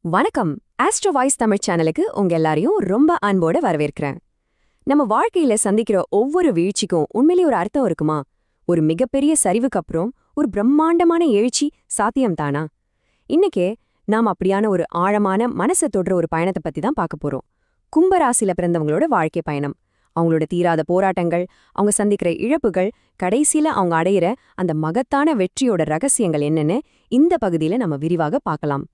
வணக்கம். Astro voice Tamil சேனலுக்கு உங்க எல்லாரையும் ரொம்ப அன்போட வரவேற்கிறேன். நம்ம வாழ்க்கையில சந்திக்கிற ஒவ்வொரு வீழ்ச்சிக்கும் உண்மையிலேயே ஒரு அர்த்தம் இருக்குமா? ஒரு மிகப்பெரிய சரிவுக்கு அப்புறம் ஒரு பிரம்மாண்டமான எழுச்சி சாத்தியம்தானா? இன்னைக்கே நாம் அப்படியான ஒரு ஆழமான மனசை தொடுற ஒரு பயணத்தை பத்தி தான் பார்க்க போறோம். கும்பராசில பிறந்தவங்களோட வாழ்க்கை பயணம், அவங்களோட தீராத போராட்டங்கள், அவங்க சந்திக்கிற இழப்புகள், கடைசியில அவங்க அடையிற அந்த மகத்தான வெற்றியோட ரகசியங்கள் என்னன்னு இந்த பகுதியில நம்ம விரிவாக பார்க்கலாம்.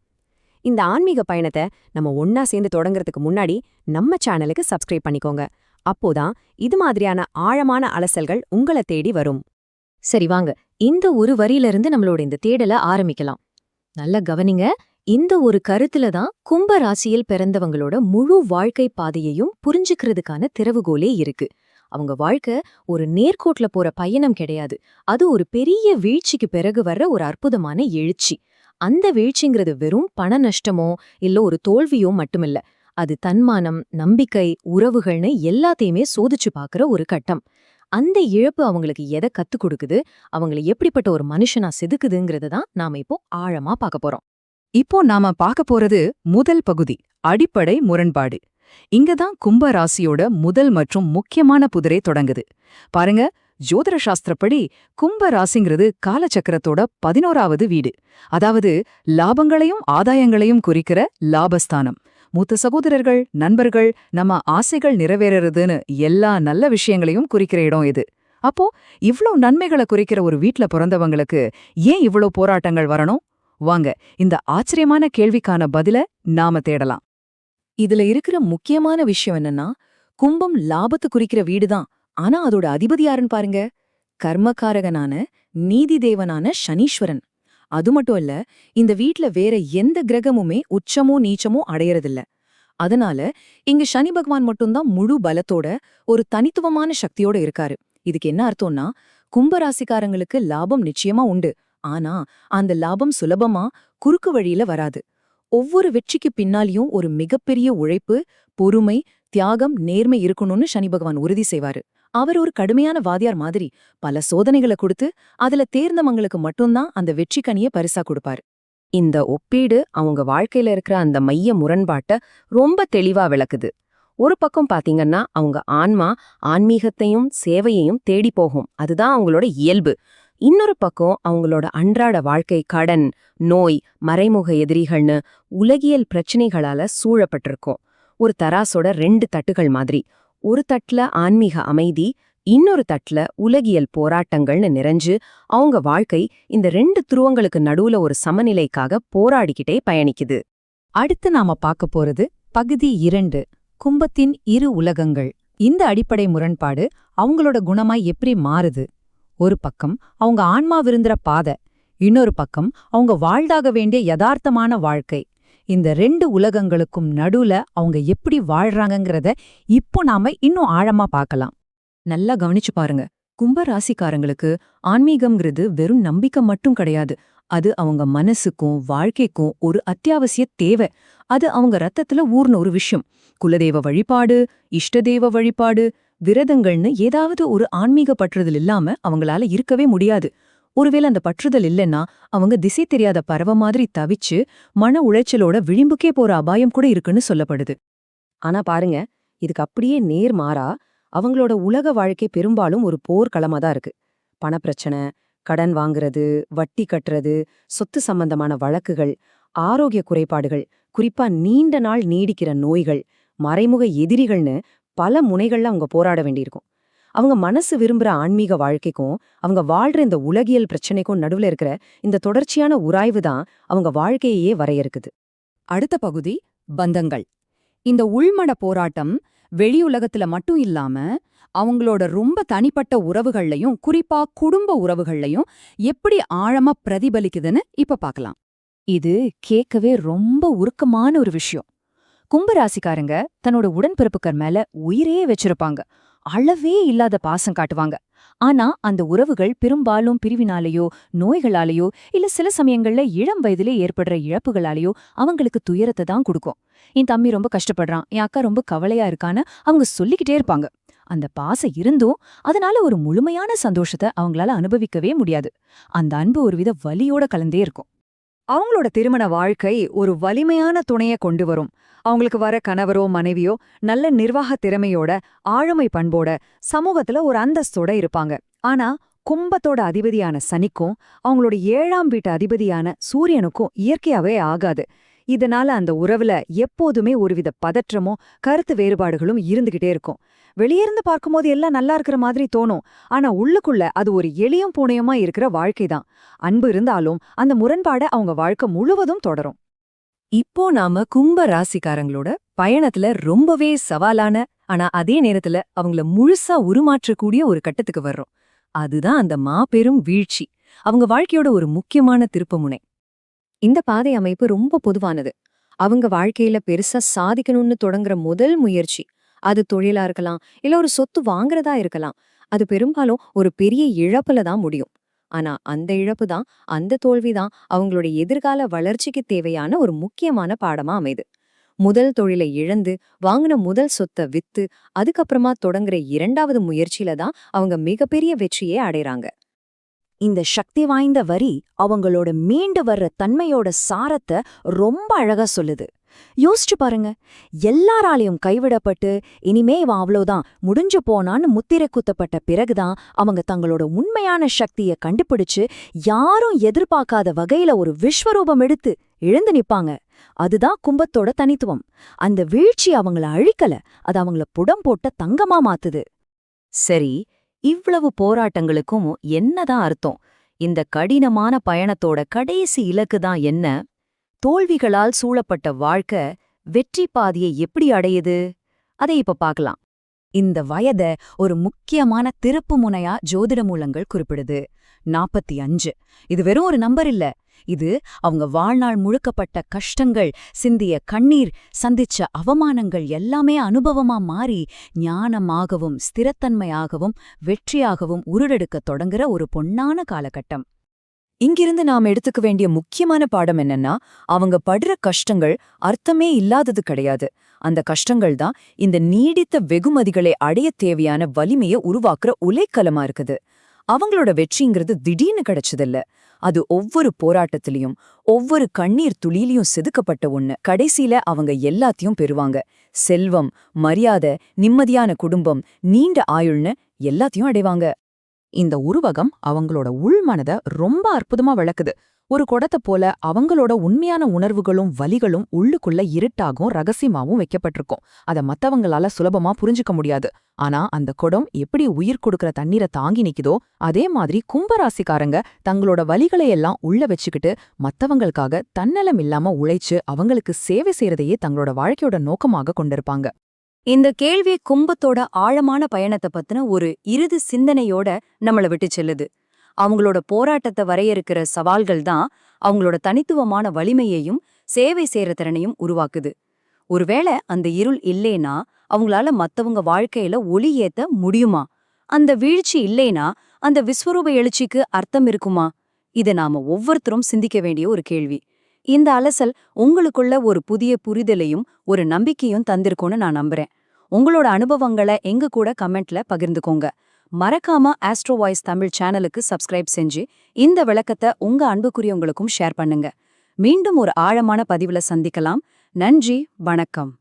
இந்த ஆன்மீக பயணத்தை நம்ம ஒன்னா சேர்ந்து தொடங்குறதுக்கு முன்னாடி நம்ம சேனலுக்கு சப்ஸ்கிரைப் பண்ணிக்கோங்க. அப்போதான் இது மாதிரியான ஆழமான அலசல்கள் உங்களை தேடி வரும். சரி வாங்க, இந்த ஒரு வரியிலிருந்து நம்மளோட இந்த தேடலை ஆரம்பிக்கலாம். நல்ல கவனிங்க. இந்த ஒரு கருத்துல தான் கும்ப ராசியில் பிறந்தவங்களோட முழு வாழ்க்கை பாதையையும் புரிஞ்சுக்கிறதுக்கான திறவுகோலே இருக்கு. அவங்க வாழ்க்கை ஒரு நேர்கோட்ல போற பயணம் கிடையாது. அது ஒரு பெரிய வீழ்ச்சிக்கு பிறகு வர்ற ஒரு அற்புதமான எழுச்சி. அந்த வீழ்ச்சிங்கிறது வெறும் பண நஷ்டமோ இல்ல ஒரு தோல்வியோ மட்டுமில்ல. அது தன்மானம், நம்பிக்கை, உறவுகள்னு எல்லாத்தையுமே சோதிச்சு பார்க்கற ஒரு கட்டம். அந்த இழப்பு அவங்களுக்கு எதை கத்துக் கொடுக்குது, அவங்களை எப்படிப்பட்ட ஒரு மனுஷனா செதுக்குதுங்கிறத தான் நாம இப்போ ஆழமா பார்க்க போறோம். இப்போ நாம பார்க்க போறது முதல் பகுதி, அடிப்படை முரண்பாடு. இங்கதான் கும்ப ராசியோட முதல் மற்றும் முக்கியமான புதிரே தொடங்குது. பாருங்க, ஜோதிட சாஸ்திரப்படி கும்ப ராசிங்கிறது காலச்சக்கரத்தோட 11வது வீடு. அதாவது லாபங்களையும் ஆதாயங்களையும் குறிக்கிற லாபஸ்தானம். மூத்த சகோதரர்கள், நண்பர்கள், நம்ம ஆசைகள் நிறைவேறதுன்னு எல்லா நல்ல விஷயங்களையும் குறிக்கிற இடம் இது. அப்போ இவ்ளோ நன்மைகளை குறிக்கிற ஒரு வீட்ல பிறந்தவங்களுக்கு ஏன் இவ்ளோ போராட்டங்கள் வரணும்? வாங்க, இந்த ஆச்சரியமான கேள்விக்கான பதில நாம தேடலாம். இதுல இருக்கிற முக்கியமான விஷயம் என்னன்னா, கும்பம் லாபத்து குறிக்கிற வீடுதான். ஆனா அதோட அதிபதி யாருன்னு பாருங்க, கர்மகாரகனான நீதி தேவனான சனீஸ்வரன். அது மட்டும் இல்ல, இந்த வீட்ல வேற எந்த கிரகமுமே உச்சமோ நீச்சமோ அடையறதில்ல. அதனால இங்க சனி பகவான் மட்டும்தான் முழு பலத்தோட ஒரு தனித்துவமான சக்தியோட இருக்காரு. இதுக்கு என்ன அர்த்தம்னா, கும்பராசிக்காரங்களுக்கு லாபம் நிச்சயமா உண்டு. ஆனா அந்த லாபம் சுலபமா குறுக்கு வழியில வராது. ஒவ்வொரு வெற்றிக்கு பின்னாலியும் ஒரு மிகப்பெரிய உழைப்பு, பொறுமை, தியாகம், நேர்மை இருக்கணும்னு சனி பகவான் உறுதி செய்வாரு. அவர் ஒரு கடுமையான வாதியார் மாதிரி பல சோதனைகளை கொடுத்து அதுல தேர்ந்தவங்களுக்கு மட்டும்தான் அந்த வெற்றி கனிய பரிசா கொடுப்பாரு. இந்த ஒப்பீடு அவங்க வாழ்க்கையில இருக்கிற அந்த மைய முரண்பாட்டை ரொம்ப தெளிவா விளக்குது. ஒரு பக்கம் பாத்தீங்கன்னா அவங்க ஆன்மா ஆன்மீகத்தையும் சேவையையும் தேடி போகும், அதுதான் அவங்களோட இயல்பு. இன்னொரு பக்கம் அவங்களோட அன்றாட வாழ்க்கை கடன், நோய், மறைமுக எதிரிகள்னு உலகியல் பிரச்சனைகளால சூழப்பட்டிருக்கும். ஒரு தராசோட 2 தட்டுகள் மாதிரி. ஒரு தட்டுல ஆன்மீக அமைதி, இன்னொரு தட்டுல உலகியல் போராட்டங்கள்னு நிறைஞ்சு அவங்க வாழ்க்கை இந்த 2 துருவங்களுக்கு நடுவுல ஒரு சமநிலைக்காக போராடிக்கிட்டே பயணிக்குது. அடுத்து நாம பார்க்க போறது பகுதி 2, கும்பத்தின் இரு உலகங்கள். இந்த அடிப்படை முரண்பாடு அவங்களோட குணமாய் எப்படி மாறுது? ஒரு பக்கம் அவங்க ஆன்மா விருந்துற பாதை, இன்னொரு பக்கம் அவங்க வாழ்ந்தாக வேண்டிய யதார்த்தமான வாழ்க்கை. இந்த 2 உலகங்களுக்கும் நடுவுல அவங்க எப்படி வாழ்றாங்கங்கிறத இப்போ நாம இன்னும் ஆழமா பார்க்கலாம். நல்லா கவனிச்சு பாருங்க. கும்ப ராசிக்காரங்களுக்கு ஆன்மீகம்ங்கிறது வெறும் நம்பிக்கை மட்டும் கிடையாது. அது அவங்க மனசுக்கும் வாழ்க்கைக்கும் ஒரு அத்தியாவசிய தேவை. அது அவங்க ரத்தத்துல ஊர்ன ஒரு விஷயம். குலதெய்வ வழிபாடு, இஷ்டதெய்வ வழிபாடு, விரதங்கள்னு ஏதாவது ஒரு ஆன்மீக பற்றுதல் இல்லாம அவங்களால இருக்கவே முடியாது. ஒருவேளை அந்த பற்றுதல் இல்லைன்னா அவங்க திசை தெரியாத பறவை மாதிரி தவிச்சு மன உளைச்சலோட விளிம்புக்கே போற அபாயம் கூட இருக்குன்னு சொல்லப்படுது. ஆனா பாருங்க, இதுக்கு அப்படியே நேர் மாறா அவங்களோட உலக வாழ்க்கை பெரும்பாலும் ஒரு போர்க்களமா தான் இருக்கு. பணப்பிரச்சனை, கடன் வாங்குறது, வட்டி கட்டுறது, சொத்து சம்பந்தமான வழக்குகள், ஆரோக்கிய குறைபாடுகள், குறிப்பா நீண்ட நாள் நீடிக்கிற நோய்கள், மறைமுக எதிரிகள்னு பல முனைகள்ல அவங்க போராட வேண்டியிருக்கும். அவங்க மனசு விரும்புற ஆன்மீக வாழ்க்கைக்கும் அவங்க வாழ்ற இந்த உலகியல் பிரச்சனைக்கும் நடுவுல இருக்கிற இந்த தொடர்ச்சியான உராய்வு தான் அவங்க வாழ்க்கையே வரையறுக்குது. அடுத்த பகுதி பந்தங்கள். இந்த உள்மன போராட்டம் வெளியுலகத்துல மட்டும் இல்லாம அவங்களோட ரொம்ப தனிப்பட்ட உறவுகள்லையும், குறிப்பா குடும்ப உறவுகள்லையும் எப்படி ஆழமா பிரதிபலிக்குதுன்னு இப்ப பார்க்கலாம். இது கேட்கவே ரொம்ப உருக்கமான ஒரு விஷயம். கும்பராசிக்காரங்க தன்னோட உடன்பிறப்புக்கர் மேல உயிரே வச்சிருப்பாங்க. அளவே இல்லாத பாசம் காட்டுவாங்க. ஆனா அந்த உறவுகள் பெரும்பாலும் பிரிவினாலேயோ, நோய்களாலேயோ, இல்ல சில சமயங்கள்ல இளம் வயதிலே ஏற்படுற இழப்புகளாலேயோ அவங்களுக்கு துயரத்தை தான் கொடுக்கும். என் தம்பி ரொம்ப கஷ்டப்படுறான், என் அக்கா ரொம்ப கவலையா இருக்கான்னு அவங்க சொல்லிக்கிட்டே இருப்பாங்க. அந்த பாசம் இருந்தும் அதனால ஒரு முழுமையான சந்தோஷத்தை அவங்களால அனுபவிக்கவே முடியாது. அந்த அன்பு ஒருவித வலியோட கலந்தே இருக்கும். அவங்களோட திருமண வாழ்க்கை ஒரு வலிமையான துணைய கொண்டு வரும். அவங்களுக்கு வர கணவரோ மனைவியோ நல்ல நிர்வாக திறமையோட, ஆளுமை பண்போட, சமூகத்துல ஒரு அந்தஸ்தோட இருப்பாங்க. ஆனா கும்பத்தோட அதிபதியான சனிக்கும் அவங்களோட 7ஆம் வீட்டு அதிபதியான சூரியனுக்கும் இயற்கையாவே ஆகாது. இதனால அந்த உறவுல எப்போதுமே ஒருவித பதற்றமோ கருத்து வேறுபாடுகளும் இருந்துகிட்டே இருக்கும். வெளியிருந்து பார்க்கும்போது எல்லாம் நல்லா இருக்கிற மாதிரி தோணும். ஆனா உள்ளுக்குள்ள அது ஒரு எளியும் பூனையுமா இருக்கிற வாழ்க்கைதான். அன்பு இருந்தாலும் அந்த முரண்பாட அவங்க வாழ்க்கை முழுவதும் தொடரும். இப்போ நாம கும்ப ராசிக்காரங்களோட பயணத்துல ரொம்பவே சவாலான, ஆனா அதே நேரத்துல அவங்கள முழுசா உருமாற்றக்கூடிய ஒரு கட்டத்துக்கு வர்றோம். அதுதான் அந்த மாபெரும் வீழ்ச்சி, அவங்க வாழ்க்கையோட ஒரு முக்கியமான திருப்புமுனை. இந்த பாதை அமைப்பு ரொம்ப பொதுவானது. அவங்க வாழ்க்கையில பெருசா சாதிக்கணும்னு தொடங்குற முதல் முயற்சி, அது தொழிலா இருக்கலாம், இல்ல ஒரு சொத்து வாங்குறதா இருக்கலாம், அது பெரும்பாலும் ஒரு பெரிய இழப்புல தான் முடியும். ஆனா அந்த இழப்பு தான், அந்த தோல்விதான் அவங்களுடைய எதிர்கால வளர்ச்சிக்கு தேவையான ஒரு முக்கியமான பாடமா அமைது. முதல் தொழிலை இழந்து வாங்கின முதல் சொத்தை வித்து அதுக்கப்புறமா தொடங்குற 2வது முயற்சியில தான் அவங்க மிகப்பெரிய வெற்றியே அடைறாங்க. இந்த சக்தி வாய்ந்த வரி அவங்களோட மீண்டு வர்ற தன்மையோட சாரத்தை ரொம்ப அழகா சொல்லுது. யோசிச்சு பாருங்க, எல்லாராலையும் கைவிடப்பட்டு இனிமே இவன் அவ்வளோதான் முடிஞ்சு போனான்னு முத்திரை குத்தப்பட்ட பிறகுதான் அவங்க தங்களோட உண்மையான சக்தியை கண்டுபிடிச்சு யாரும் எதிர்பார்க்காத வகையில ஒரு விஸ்வரூபம் எடுத்து எழுந்து நிப்பாங்க. அதுதான் கும்பத்தோட தனித்துவம். அந்த வீழ்ச்சி அவங்கள அழிக்கல, அது அவங்கள புடம் போட்ட தங்கமா மாத்துது. சரி, இவ்வளவு போராட்டங்களுக்கும் என்னதான் அர்த்தம்? இந்த கடினமான பயணத்தோட கடைசி இலக்கு தான் என்ன? தோல்விகளால் சூழப்பட்ட வாழ்க்கை வெற்றி பாதையை எப்படி அடையுது? அதை இப்ப பார்க்கலாம். இந்த வயத ஒரு முக்கியமான திருப்பு முனையா ஜோதிட மூலங்கள் குறிப்பிடுது. 45. இது வெறும் ஒரு நம்பர் இல்ல. இது அவங்க வாழ்நாள் முழுக்கப்பட்ட கஷ்டங்கள், சிந்திய கண்ணீர், சந்திச்ச அவமானங்கள் எல்லாமே அனுபவமா மாறி ஞானமாகவும் ஸ்திரத்தன்மையாகவும் வெற்றியாகவும் உருடெடுக்க தொடங்குற ஒரு பொன்னான காலகட்டம். இங்கிருந்து நாம் எடுத்துக்க வேண்டிய முக்கியமான பாடம் என்னன்னா, அவங்க படுற கஷ்டங்கள் அர்த்தமே இல்லாதது கிடையாது. அந்த கஷ்டங்கள் தான் இந்த நீடித்த வெகுமதிகளை அடைய தேவையான வலிமையை உருவாக்குற உலைக்களமா இருக்குது. அவங்களோட வெற்றிங்கிறது திடீர்னு கிடைச்சதில்ல. அது ஒவ்வொரு போராட்டத்திலையும், ஒவ்வொரு கண்ணீர் துளியிலையும் செதுக்கப்பட்ட ஒண்ணு. கடைசியில அவங்க எல்லாத்தையும் பெறுவாங்க. செல்வம், மரியாதை, நிம்மதியான குடும்பம், நீண்ட ஆயுள்னு எல்லாத்தையும் அடைவாங்க. இந்த உருவகம் அவங்களோட உள்மனத ரொம்ப அற்புதமா விளக்குது. ஒரு குடத்தை போல அவங்களோட உண்மையான உணர்வுகளும் வலிகளும் உள்ளுக்குள்ள இருட்டாகவும் ரகசியமாவும் வைக்கப்பட்டிருக்கும். அத மத்தவங்களால சுலபமா புரிஞ்சுக்க முடியாது. ஆனா அந்த குடம் எப்படி உயிர் கொடுக்கற தண்ணீரை தாங்கி நிக்குதோ, அதே மாதிரி கும்பராசிக்காரங்க தங்களோட வலிகளை எல்லாம் உள்ள வச்சுக்கிட்டு மத்தவங்களுக்காக தன்னலம் இல்லாம உழைச்சு அவங்களுக்கு சேவை செய்யறதையே தங்களோட வாழ்க்கையோட நோக்கமாக கொண்டிருப்பாங்க. இந்த கேள்வி கும்பத்தோட ஆழமான பயணத்தை பத்தின ஒரு இறுதி சிந்தனையோட நம்மள விட்டு செல்லுது. அவங்களோட போராட்டத்தை வரையறுக்கிற சவால்கள் தான் அவங்களோட தனித்துவமான வலிமையையும் சேவை செய்யற திறனையும் உருவாக்குது. ஒருவேளை அந்த இருள் இல்லேனா அவங்களால மத்தவங்க வாழ்க்கையில ஒளி ஏத்த முடியுமா? அந்த வீழ்ச்சி இல்லேனா அந்த விஸ்வரூப எழுச்சிக்கு அர்த்தம் இருக்குமா? இதை நாம ஒவ்வொருத்தரும் சிந்திக்க வேண்டிய ஒரு கேள்வி. இந்த அலசல் உங்களுக்குள்ள ஒரு புதிய புரிதலையும் ஒரு நம்பிக்கையும் தந்திருக்கும்னு நான் நம்புறேன். உங்களோட அனுபவங்களை எங்க கூட கமெண்ட்ல பகிர்ந்துக்கோங்க. மறக்காம ஆஸ்ட்ரோ வாய்ஸ் தமிழ் சேனலுக்கு சப்ஸ்கிரைப் செஞ்சு இந்த விளக்கத்தை உங்க அன்புக்குரியவங்களுக்கும் ஷேர் பண்ணுங்க. மீண்டும் ஒரு ஆழமான பதிவுல சந்திக்கலாம். நன்றி, வணக்கம்.